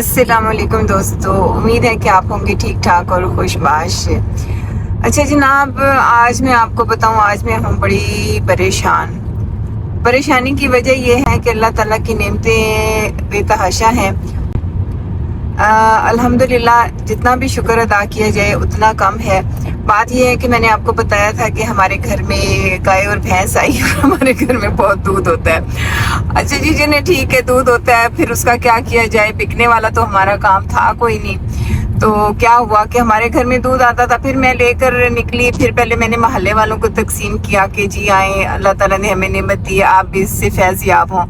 अस्सलाम वालेकुम दोस्तों, उम्मीद है कि आप होंगे ठीक ठाक और खुशबाश। अच्छा जनाब, आज मैं आपको बताऊं, आज मैं हूं बड़ी परेशानी की वजह यह है कि अल्लाह ताला की नेमतें बेतहाशा हैं। अल्हम्दुलिल्लाह जितना भी शुक्र अदा किया जाए उतना कम है। बात यह है कि मैंने आपको बताया था कि हमारे घर में गाय और भैंस आई और हमारे घर में बहुत दूध होता है। अच्छा जी, जिन्हें ठीक है दूध होता है, फिर उसका क्या किया जाए, बिकने वाला तो हमारा काम था कोई नहीं। तो क्या हुआ कि हमारे घर में दूध आता था, फिर मैं लेकर निकली। फिर पहले मैंने मोहल्ले वालों को तकसीम किया कि जी आए, अल्लाह ताला ने हमें नेमत दी है, आप भी इससे फैज़याब हों।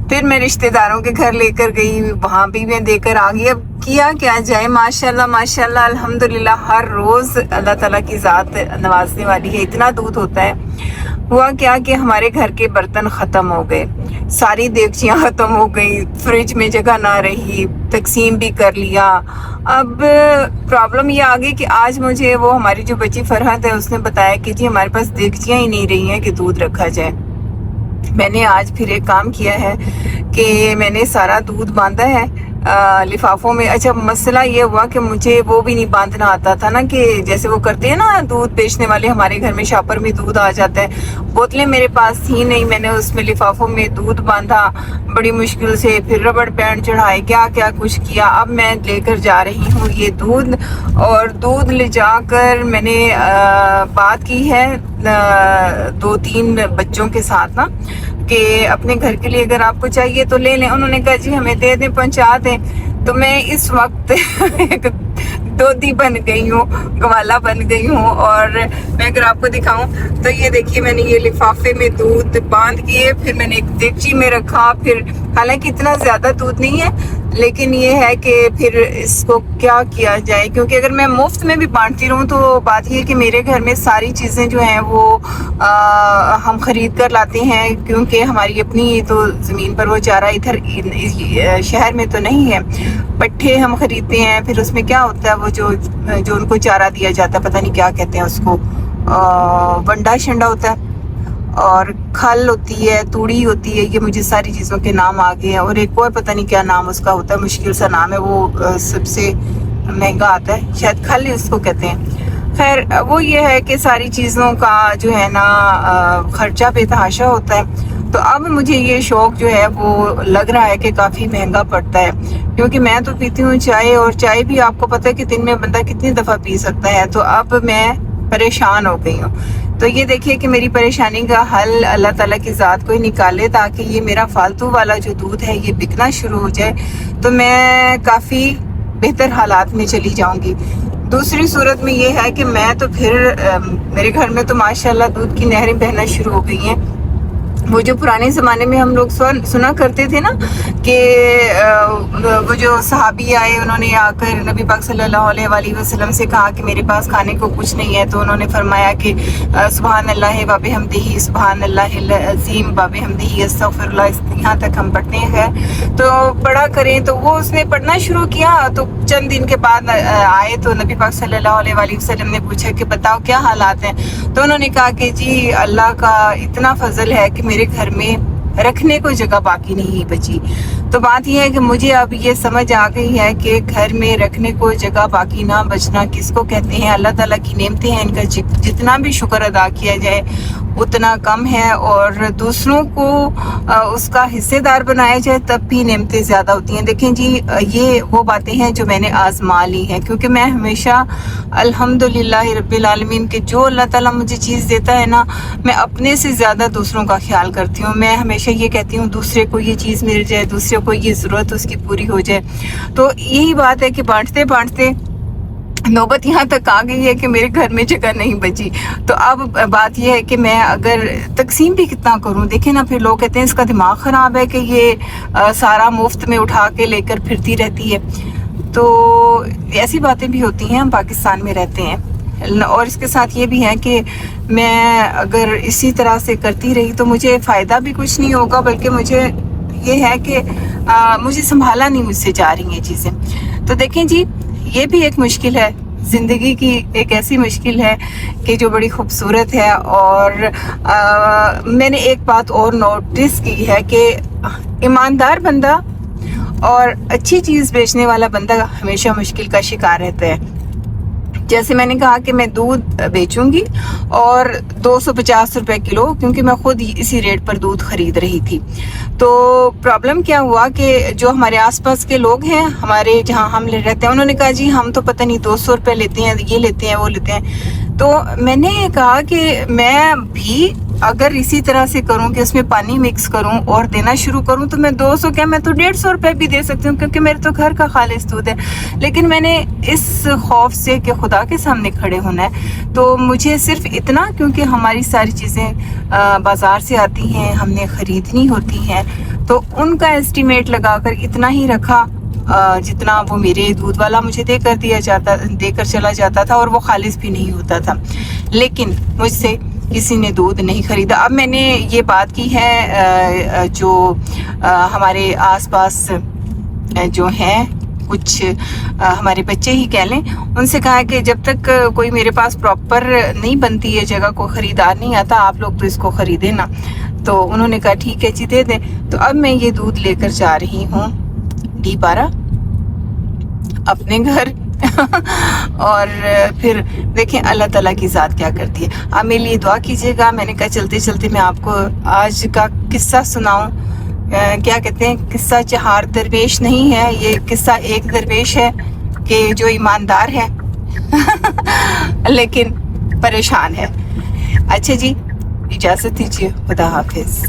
फिर मैं रिश्तेदारों के घर लेकर गई, वहाँ भी मैं देकर आ गई। अब किया क्या जाए, माशाल्लाह माशाल्लाह अल्हम्दुलिल्लाह हर रोज़ अल्लाह ताला की ज़ात नवाजने वाली है, इतना दूध होता है। हुआ क्या कि हमारे घर के बर्तन ख़त्म हो गए, सारी देगचियाँ ख़त्म हो गई, फ्रिज में जगह ना रही, तकसीम भी कर लिया। अब प्रॉब्लम ये आ गई कि आज मुझे वो हमारी जो बच्ची फरहत है उसने बताया कि जी हमारे पास देगचियाँ ही नहीं रही हैं कि दूध रखा जाए। मैंने आज फिर एक काम किया है कि मैंने सारा दूध बांधा है लिफाफों में। अच्छा मसला ये हुआ कि मुझे वो भी नहीं बांधना आता था ना, कि जैसे वो करते हैं ना दूध बेचने वाले, हमारे घर में शॉपर में दूध आ जाता है, बोतलें मेरे पास थी नहीं। मैंने उसमें लिफाफों में दूध बांधा बड़ी मुश्किल से, फिर रबड़ बैंड चढ़ाए, क्या क्या कुछ किया। अब मैं लेकर जा रही हूँ ये दूध, और दूध ले जाकर मैंने बात की है 2-3 बच्चों के साथ ना, कि अपने घर के लिए अगर आपको चाहिए तो ले लें। उन्होंने कहा जी हमें दे दें, पहुंचा दें। तो मैं इस वक्त एक दोधी बन गई हूँ, गवाला बन गई हूँ। और मैं अगर आपको दिखाऊं तो ये देखिए, मैंने ये लिफाफे में दूध बांध किए, फिर मैंने एक देगची में रखा। फिर हालांकि इतना ज़्यादा दूध नहीं है, लेकिन ये है कि फिर इसको क्या किया जाए, क्योंकि अगर मैं मुफ्त में भी बांटती रहूँ तो बात ये है कि मेरे घर में सारी चीज़ें जो हैं वो हम ख़रीद कर लाते हैं, क्योंकि हमारी अपनी तो ज़मीन पर वो चारा इधर शहर में तो नहीं है। पट्ठे हम ख़रीदते हैं, फिर उसमें क्या होता है वो जो उनको चारा दिया जाता है, पता नहीं क्या कहते हैं उसको, वंडा शंडा होता है, और खल होती है, तूड़ी होती है, ये मुझे सारी चीज़ों के नाम आ गए हैं। और एक और पता नहीं क्या नाम उसका होता है, मुश्किल सा नाम है, वो सबसे महंगा आता है, शायद खल उसको कहते हैं। खैर वो ये है कि सारी चीज़ों का जो है ना खर्चा बेतहाशा होता है। तो अब मुझे ये शौक़ जो है वो लग रहा है कि काफ़ी महंगा पड़ता है, क्योंकि मैं तो पीती हूँ चाय, और चाय भी आपको पता है कि दिन में बंदा कितनी दफ़ा पी सकता है। तो अब मैं परेशान हो गई हूँ। तो ये देखिए कि मेरी परेशानी का हल अल्लाह ताला की ज़ात को ही निकाले, ताकि ये मेरा फालतू वाला जो दूध है ये बिकना शुरू हो जाए, तो मैं काफ़ी बेहतर हालात में चली जाऊंगी। दूसरी सूरत में ये है कि मैं तो फिर मेरे घर में तो माशाल्लाह दूध की नहरें बहना शुरू हो गई हैं। वो जो पुराने ज़माने में हम लोग सुना करते थे ना कि वो जो सहाबी आए, उन्होंने आकर नबी पाक सल्लल्लाहु अलैहि वसल्लम से कहा कि मेरे पास खाने को कुछ नहीं है। तो उन्होंने फरमाया कि सुभान अल्लाह व बिहम्दिही, सुभान अल्लाहिल अज़ीम व बिहम्दिही, अस्तगफिरुल्लाह, यहाँ तक हम पढ़ते हैं। तो पढ़ा करें। तो वो उसने पढ़ना शुरू किया, तो चंद दिन के बाद आए तो नबी पाक सल्लल्लाहु अलैहि वसल्लम ने पूछा कि बताओ क्या हालात हैं। तो उन्होंने कहा कि जी अल्लाह का इतना फजल है कि मेरे घर में रखने को जगह बाकी नहीं बची। तो बात यह है कि मुझे अब ये समझ आ गई है कि घर में रखने को जगह बाकी ना बचना किसको कहते हैं। अल्लाह ताला की नेमतें हैं, इनका जितना भी शुक्र अदा किया जाए उतना कम है, और दूसरों को उसका हिस्सेदार बनाया जाए तब भी नेमतें ज़्यादा होती हैं। देखें जी, ये वो बातें हैं जो मैंने आजमा ली हैं, क्योंकि मैं हमेशा अल्हम्दुलिल्लाह रब्बिल आलमीन के जो अल्लाह ताला मुझे चीज़ देता है ना, मैं अपने से ज़्यादा दूसरों का ख्याल करती हूँ। मैं हमेशा ये कहती हूँ दूसरे को ये चीज़ मिल जाए, दूसरे को ये ज़रूरत उसकी पूरी हो जाए। तो यही बात है कि बांटते बांटते नौबत यहाँ तक आ गई है कि मेरे घर में जगह नहीं बची। तो अब बात यह है कि मैं अगर तकसीम भी कितना करूँ, देखें ना, फिर लोग कहते हैं इसका दिमाग ख़राब है कि ये सारा मुफ्त में उठा के लेकर फिरती रहती है। तो ऐसी बातें भी होती हैं, हम पाकिस्तान में रहते हैं। और इसके साथ ये भी है कि मैं अगर इसी तरह से करती रही तो मुझे फ़ायदा भी कुछ नहीं होगा, बल्कि मुझे ये है कि मुझे संभाला नहीं मुझसे जा रही ये चीज़ें। तो देखें जी, ये भी एक मुश्किल है, ज़िंदगी की एक ऐसी मुश्किल है कि जो बड़ी खूबसूरत है। और मैंने एक बात और नोटिस की है कि ईमानदार बंदा اور اچھی چیز بیچنے والا بندہ ہمیشہ مشکل کا شکار رہتا ہے. جیسے میں نے کہا کہ میں دودھ بیچوں گی اور 250 روپے کلو، کیونکہ میں خود اسی ریٹ پر دودھ خرید رہی تھی. تو پرابلم کیا ہوا کہ جو ہمارے آس پاس کے لوگ ہیں، ہمارے جہاں ہم رہتے ہیں، انہوں نے کہا جی ہم تو پتہ نہیں 200 روپے لیتے ہیں، یہ لیتے ہیں وہ لیتے ہیں. تو میں نے کہا کہ میں بھی اگر اسی طرح سے کروں کہ اس میں پانی مکس کروں اور دینا شروع کروں تو میں 200 کیا میں تو 150 روپے بھی دے سکتی ہوں، کیونکہ میرے تو گھر کا خالص دودھ ہے. لیکن میں نے اس خوف سے کہ خدا کے سامنے کھڑے ہونا ہے تو مجھے صرف اتنا، کیونکہ ہماری ساری چیزیں بازار سے آتی ہیں، ہم نے خریدنی ہوتی ہیں، تو ان کا ایسٹیمیٹ لگا کر اتنا ہی رکھا جتنا وہ میرے دودھ والا مجھے دے کر چلا جاتا تھا، اور وہ خالص بھی نہیں ہوتا تھا. لیکن مجھ سے کسی نے دودھ نہیں خریدا. اب میں نے یہ بات کی ہے جو ہمارے آس پاس جو ہیں کچھ ہمارے بچے ہی کہہ لیں، ان سے کہا کہ جب تک کوئی میرے پاس پراپر نہیں بنتی ہے جگہ کو خریدار نہیں آتا، آپ لوگ تو اس کو خریدیں نا. تو انہوں نے کہا ٹھیک ہے جی دے دیں. تو اب میں یہ دودھ لے کر جا رہی ہوں D12 اپنے گھر اور پھر دیکھیں اللہ تعالیٰ کی ذات کیا کرتی ہے. آپ میرے لیے دعا کیجیے گا. میں نے کہا چلتے چلتے میں آپ کو آج کا قصہ سناؤں. کیا کہتے ہیں، قصہ چہار درویش نہیں ہے، یہ قصہ ایک درویش ہے کہ جو ایماندار ہے لیکن پریشان ہے. اچھا جی، اجازت دیجیے، خدا حافظ.